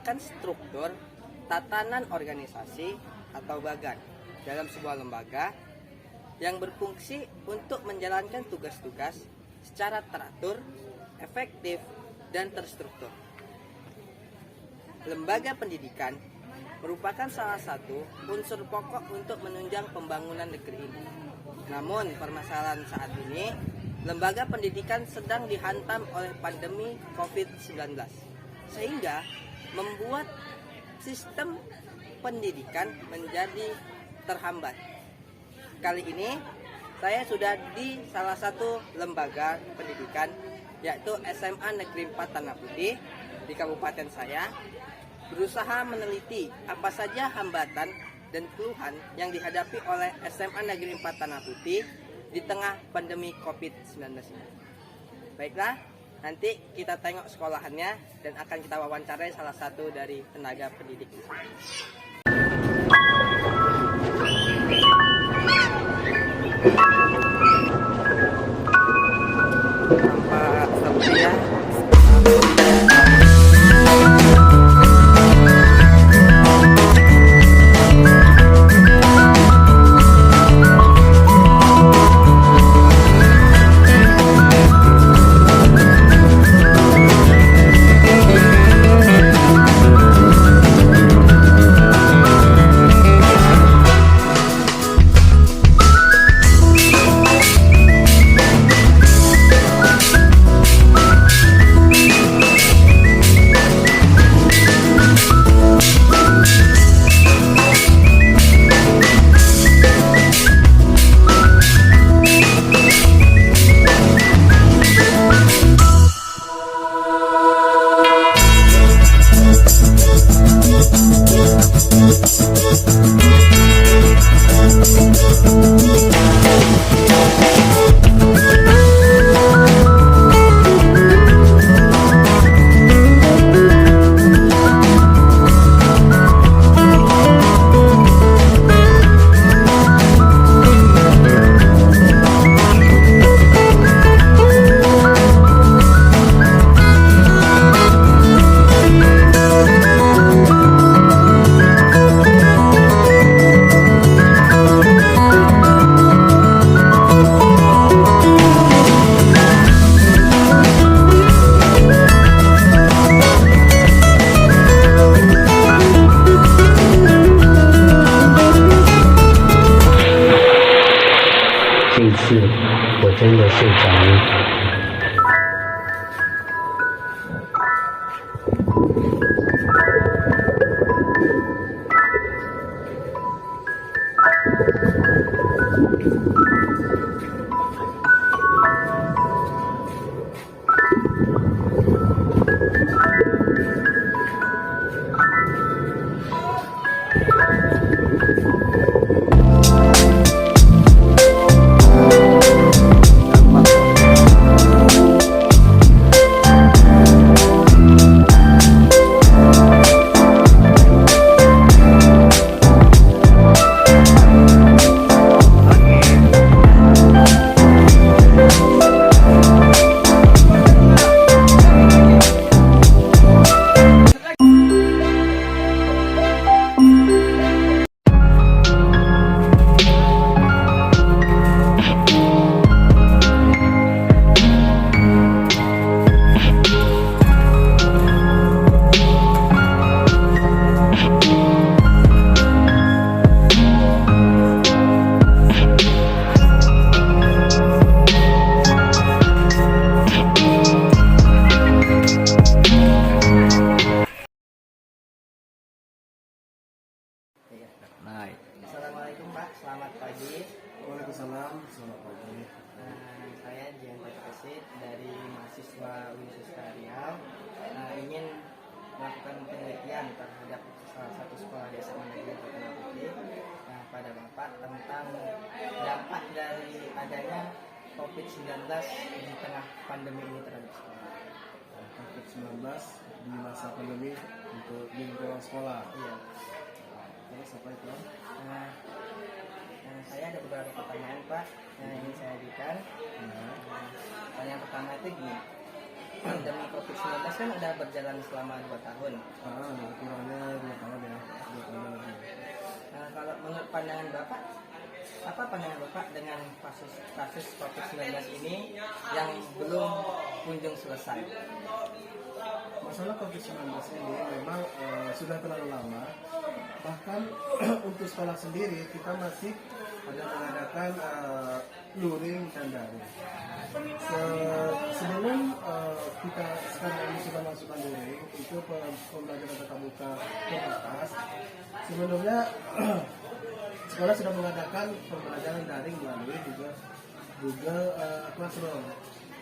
merupakan struktur tatanan organisasi atau bagan dalam sebuah lembaga yang berfungsi untuk menjalankan tugas-tugas secara teratur, efektif, dan terstruktur. Lembaga pendidikan merupakan salah satu unsur pokok untuk menunjang pembangunan negeri ini. Namun, permasalahan saat ini, lembaga pendidikan sedang dihantam oleh pandemi COVID-19, sehingga membuat sistem pendidikan menjadi terhambat. Kali ini, saya sudah di salah satu lembaga pendidikan, yaitu SMA Negeri 4 Tanah Putih di kabupaten saya, berusaha meneliti apa saja hambatan dan keluhan yang dihadapi oleh SMA Negeri 4 Tanah Putih di tengah pandemi COVID-19 ini. Baiklah, nanti kita tengok sekolahannya dan akan kita wawancarai salah satu dari tenaga pendidik. Tampak seperti ya. Assalamualaikum Pak, selamat pagi. Waalaikumsalam, selamat pagi. Saya Jian Kesit dari mahasiswa Universitas Riau, ingin melakukan penelitian terhadap salah satu sekolah di SMA Negeri Tanah Putih pada Bapak tentang dampak dari adanya COVID-19 di tengah pandemi ini terhadap sekolah. COVID-19 di masa pandemi untuk di lingkungan sekolah. Iya. Terus apa itu? Saya ada beberapa pertanyaan Pak yang ingin saya ajukan. Pertanyaan pertama itu gini, pandemi COVID-19 kan udah berjalan selama 2 tahun. Kurangnya 2 tahun ya, 2 tahun lebih. Nah, kalau menurut pandangan Bapak, apa pandangan Bapak dengan kasus COVID-19 ini yang belum kunjung selesai? Masalah COVID-19 ini memang sudah terlalu lama. Bahkan untuk sekolah sendiri kita masih ada mengadakan luring dan daring. Sebelum kita sekarang ini sudah masukkan luring, itu pembelajaran tatap muka terbatas. Sebelumnya sekolah sudah mengadakan pembelajaran daring melalui juga Google Classroom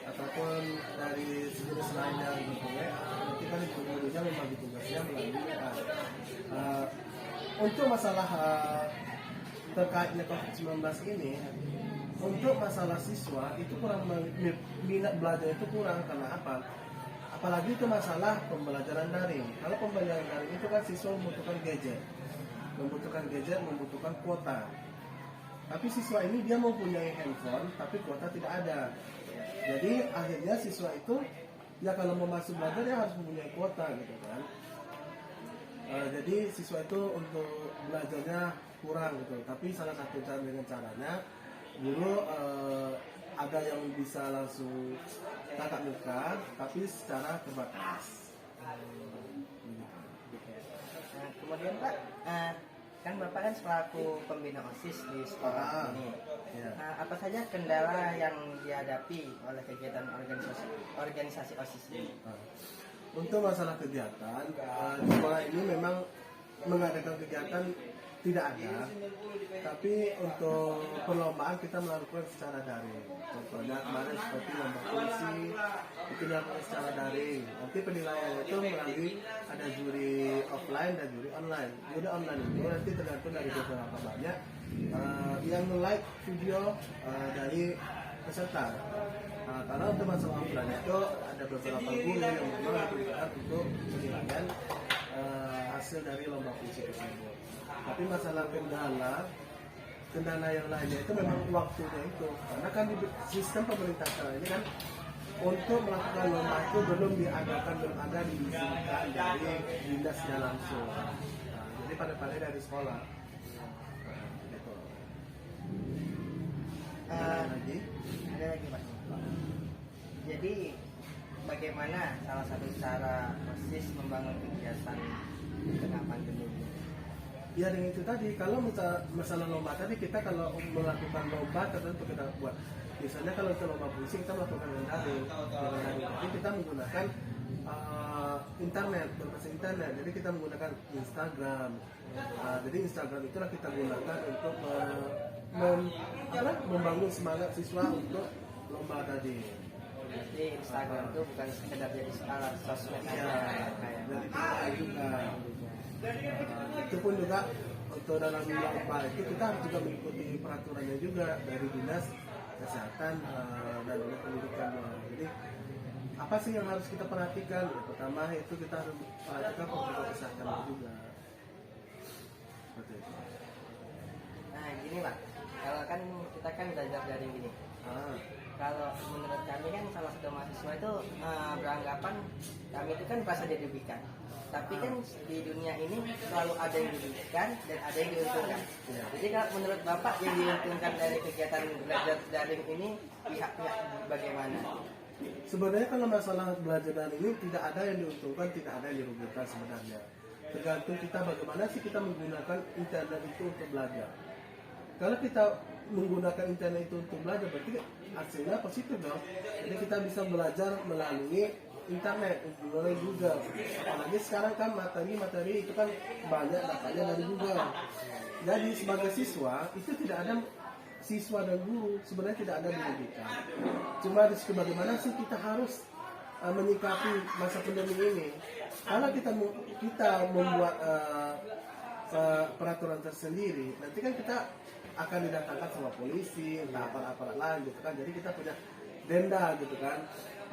ataupun dari sejenis lainnya gitu ya. Nanti kan gurunya membagi tugasnya melalui WA. Untuk masalah terkaitnya COVID-19 ini, untuk masalah siswa itu kurang minat belajar itu kurang karena apa? Apalagi itu masalah pembelajaran daring. Kalau pembelajaran daring itu kan siswa membutuhkan gadget, membutuhkan kuota. Tapi siswa ini dia mempunyai handphone, tapi kuota tidak ada. Jadi akhirnya siswa itu ya kalau mau masuk belajar dia harus mempunyai kuota gitu kan. Jadi siswa itu untuk belajarnya kurang gitu. Tapi salah satu cara dengan caranya guru ada yang bisa langsung tatap muka, tapi secara terbatas. Nah, kemudian Pak, kan Bapak kan selaku pembina OSIS di sekolah ini. Ya. Apa saja kendala yang dihadapi oleh kegiatan organisasi OSIS ini? Untuk masalah kegiatan, sekolah ini memang mengadakan kegiatan tidak ada, tapi untuk perlombaan kita melakukan secara daring. Contohnya kemarin seperti lomba puisi itu dilakukan secara daring. Nanti penilaian itu melalui ada juri offline dan juri online. Juri online itu nanti tergantung dari beberapa banyak yang like video dari peserta. Karena untuk masalah offline itu ada beberapa guru yang memang diberikan untuk penilaian hasil dari lomba puisi tersebut. Tapi masalah kendala yang lainnya itu memang waktunya itu, karena kan di sistem pemerintah sekarang ini kan untuk melakukan lomba itu belum ada diizinkan dari dinasnya langsung. Jadi pada dari sekolah. Gitu. Ada lagi Pak. Jadi bagaimana salah satu cara OSIS membangun kegiatan di tengah pandemi ini? Ya dengan itu tadi, kalau masalah lomba tadi kita kalau melakukan lomba tertentu kita buat. Misalnya kalau untuk lomba puisi kita melakukan dengan daring. Jadi kita menggunakan internet, berbasis internet. Jadi kita menggunakan Instagram. Jadi Instagram itulah kita gunakan untuk membangun semangat siswa untuk lomba tadi. Jadi Instagram itu bukan sekedar jadi sosmed aja, kayak dari kita juga. Itu pun juga untuk dalam lomba itu kita harus juga mengikuti peraturannya juga dari dinas kesehatan dan dinas pendidikan. Jadi apa sih yang harus kita perhatikan? Ya, pertama itu kita harus perhatikan protokol kesehatan juga. Seperti itu. Nah gini Pak, kalau kan kita kan belajar dari gini. Kalau menurut kami kan salah satu mahasiswa itu beranggapan kami itu kan merasa dirugikan. Tapi kan di dunia ini selalu ada yang dirugikan dan ada yang diuntungkan. Jadi kalau menurut Bapak yang diuntungkan dari kegiatan belajar daring ini pihak-pihak bagaimana? Sebenarnya kalau masalah belajar daring ini tidak ada yang diuntungkan, tidak ada yang dirugikan sebenarnya. Tergantung kita bagaimana sih kita menggunakan internet itu untuk belajar. Kalau kita menggunakan internet itu untuk belajar berarti hasilnya positif dong. Jadi kita bisa belajar melalui internet, melalui Google. Apalagi sekarang kan materi itu kan banyak datanya dari Google. Jadi sebagai siswa itu tidak ada siswa dan guru sebenarnya tidak ada dirugikan. Cuma di situ bagaimana sih kita harus menyikapi masa pandemi ini. Kalau kita membuat peraturan tersendiri, nanti kan kita akan didatangkan sama polisi, entah aparat-aparat lain gitu kan. Jadi kita punya denda gitu kan.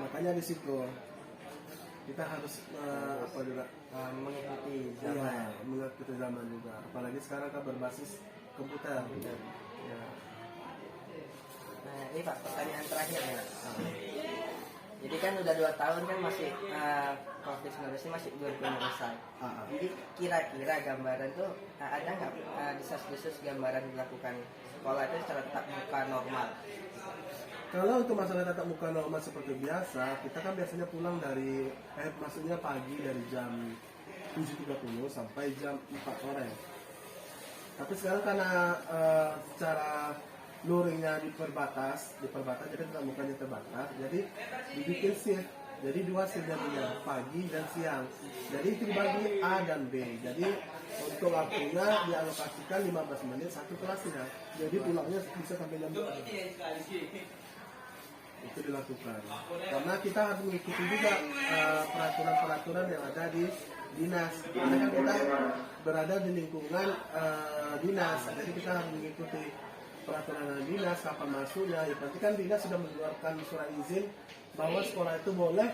Makanya di situ kita harus mengikuti zaman. Ya, mengikuti zaman juga. Apalagi sekarang kan berbasis komputer. Ya. Nah ini Pak pertanyaan terakhir ya. Jadi kan udah 2 tahun kan masih COVID-19 ini masih belum selesai. Jadi kira-kira gambaran tuh ada nggak desas-desus gambaran dilakukan sekolah itu secara tatap muka normal? Kalau untuk masalah tatap muka normal seperti biasa, kita kan biasanya pulang dari maksudnya pagi dari jam 7.30 sampai jam 4 sore. Tapi sekarang karena secara luringnya diperbatas, jadi tatap mukanya terbatas, jadi dibikin shift. Jadi 2 shift jadinya, pagi dan siang. Jadi itu dibagi A dan B. Jadi untuk waktunya dialokasikan 15 menit satu kelasnya. Jadi pulangnya bisa sampai jam 2. Itu dilakukan. Karena kita harus mengikuti juga peraturan-peraturan yang ada di dinas. Karena kan kita berada di lingkungan dinas, jadi kita harus mengikuti peraturan dinas, kapan masuknya. Ya, berarti kan dinas sudah mengeluarkan surat izin bahwa sekolah itu boleh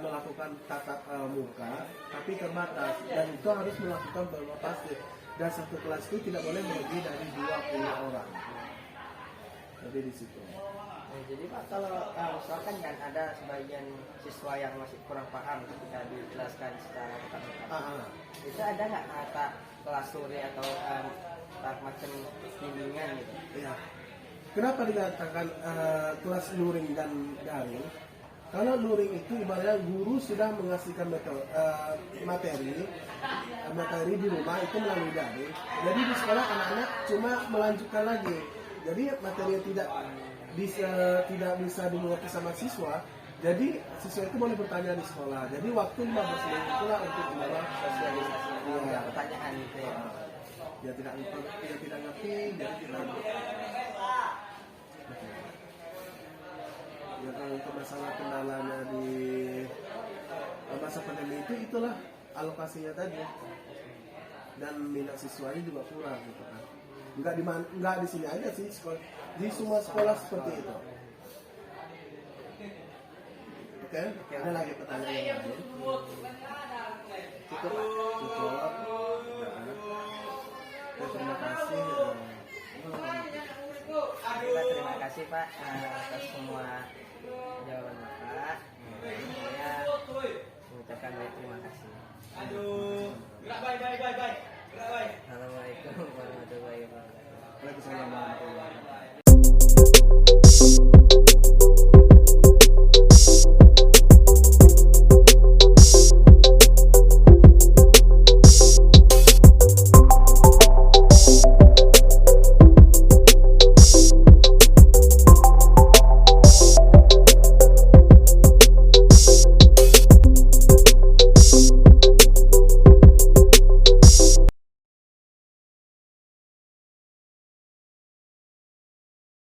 melakukan tatap muka, tapi terbatas, dan itu harus melakukan beberapa shift. Dan satu kelas itu tidak boleh lebih dari 20 orang. Jadi di situ. Nah, jadi Pak, kalau misalkan kan ada sebagian siswa yang masih kurang paham ketika dijelaskan secara tatap muka, itu ada nggak kata kelas sore atau macam bimbingan gitu? Ya. Kenapa dikatakan kelas luring dan daring? Kalau luring itu ibaratnya guru sudah mengasihkan materi di rumah itu melalui daring. Jadi di sekolah anak-anak cuma melanjutkan lagi. Jadi materi yang tidak bisa dimengerti sama siswa. Jadi siswa itu boleh bertanya di sekolah. Jadi waktu 15 menit itulah untuk menjawab Sosialisasi pertanyaan gitu ya. Ya tidak ngerti, jadi tidak ngerti. Ya kalau untuk masalah kendalanya di masa pandemi itu itulah alokasinya tadi, dan minat siswanya juga kurang gitu kan. Enggak di sini aja sih, di semua sekolah seperti itu. Oke, ada lagi pertanyaan yang lain? Cukup Pak. Cukup. Ya, terima kasih. Kita terima kasih Pak atas semua jawaban Bapak. Saya mengucapkan banyak terima kasih. Assalamualaikum warahmatullahi wabarakatuh. Waalaikumsalam.